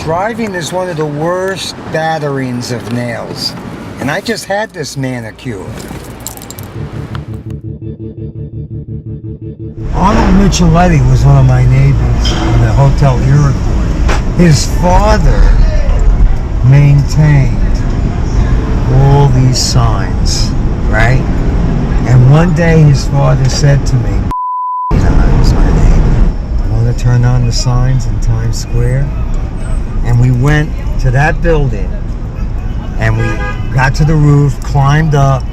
Driving is one of the worst batterings of nails. And I just had this manicure. Arnold Micheletti was one of my neighbors in the Hotel Iroquois. His father maintained all these signs, right? And one day his father said to me, that was my name, I want to turn on the signs in Times Square. And we went to that building and we got to the roof, climbed up,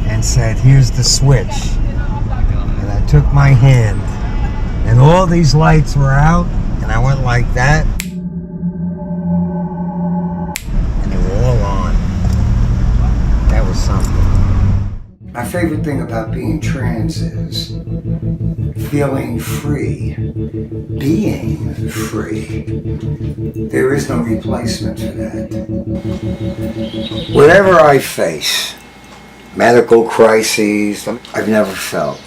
and said, here's the switch. And I took my hand, and all these lights were out, and I went like that, and they were all on. That was something. My favorite thing about being trans is feeling free, being free. There is no replacement for that. Whatever I face, medical crises, I've never felt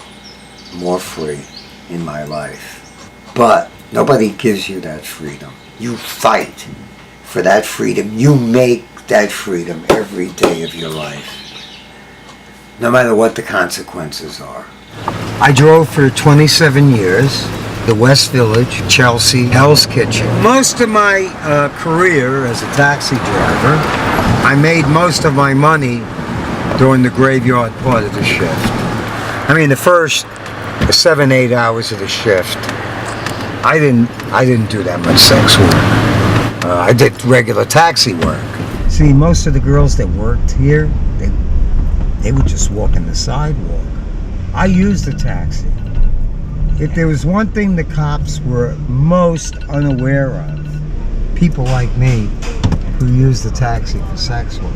more free in my life. But nobody gives you that freedom. You fight for that freedom. You make that freedom every day of your life, no matter what the consequences are. I drove for 27 years, the West Village, Chelsea, Hell's Kitchen. Most of my career as a taxi driver, I made most of my money during the graveyard part of the shift. I mean, the first 7-8 hours of the shift, I didn't do that much sex work. I did regular taxi work. See, most of the girls that worked here, they would just walk in the sidewalk. I used the taxi. If there was one thing the cops were most unaware of, people like me who use the taxi for sex work.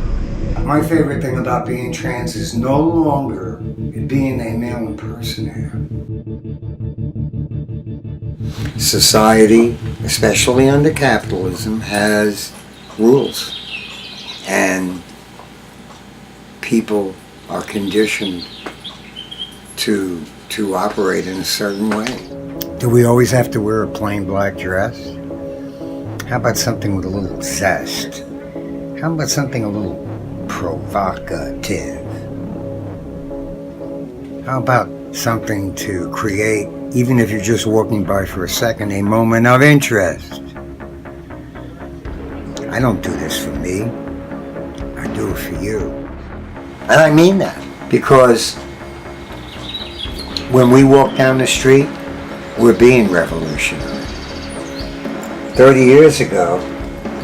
My favorite thing about being trans is no longer being a male impersonator. Society, especially under capitalism, has rules. And people are conditioned to operate in a certain way. Do we always have to wear a plain black dress? How about something with a little zest? How about something a little provocative? How about something to create, even if you're just walking by for a second, a moment of interest? I don't do this for me. I do it for you. And I mean that, because when we walk down the street, we're being revolutionary. 30 years ago,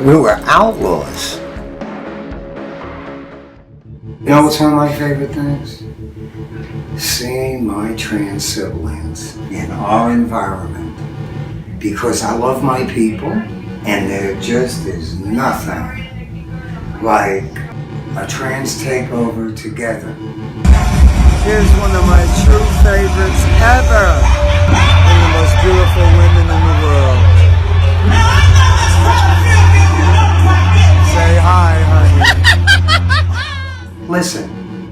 we were outlaws. You know what's one of my favorite things? Seeing my trans siblings in our environment. Because I love my people, and there just is nothing like a trans takeover together. Here's one of my true favorites ever. One of the most beautiful women in the world. Say hi, honey. Listen,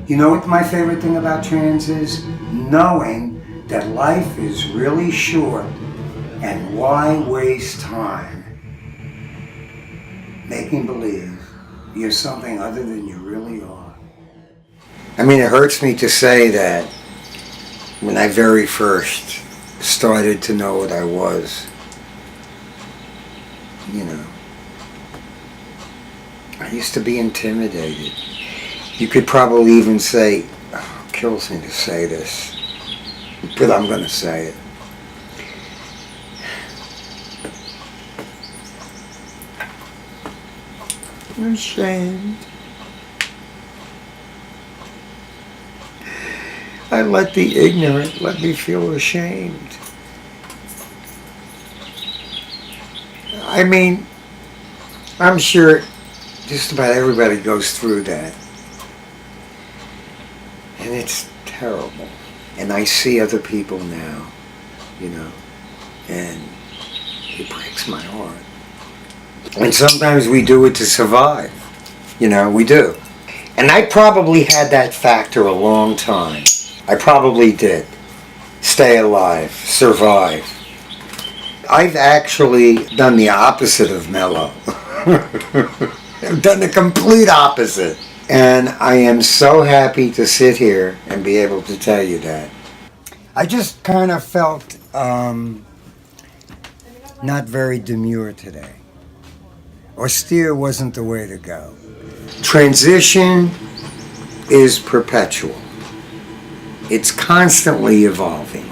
you know what my favorite thing about trans is? Knowing that life is really short, and why waste time making believe you're something other than you really are. I mean, it hurts me to say that when I very first started to know what I was, you know, I used to be intimidated. You could probably even say, oh, it kills me to say this, but I'm going to say it. I'm ashamed. I let the ignorant let me feel ashamed. I mean, I'm sure just about everybody goes through that. And it's terrible. And I see other people now, you know, and it breaks my heart. And sometimes we do it to survive. You know, we do. And I probably had that factor a long time. I probably did. Stay alive, survive. I've actually done the opposite of mellow. I've done the complete opposite. And I am so happy to sit here and be able to tell you that. I just kind of felt not very demure today. Austere wasn't the way to go. Transition is perpetual. It's constantly evolving.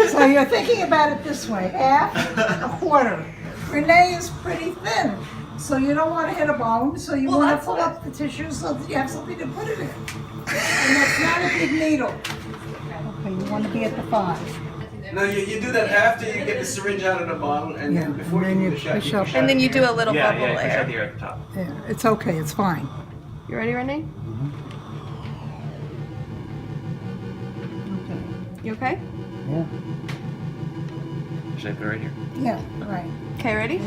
So you're thinking about it this way, half, a quarter. Renee is pretty thin, so you don't want to hit a bone, so you want to pull up the tissue so that you have something to put it in. And that's not a big needle. Okay, you want to be at the 5. No, you do that after you get the syringe out of the bottle, and then before you do the shot, you push And then you do a little bubble push out layer. the air at the top. Yeah, it's okay, it's fine. You ready, Renee? Okay. You okay? Yeah. Should I put it right here? Yeah, right. Okay, ready?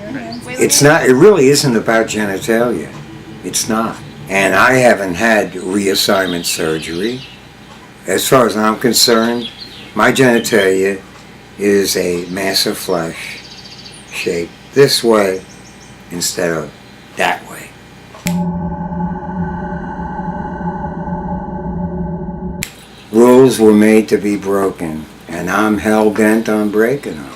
Wait, It's not, it really isn't about genitalia. It's not. And I haven't had reassignment surgery. As far as I'm concerned, my genitalia is a mass of flesh shaped this way instead of that way. Rules were made to be broken, and I'm hell-bent on breaking them.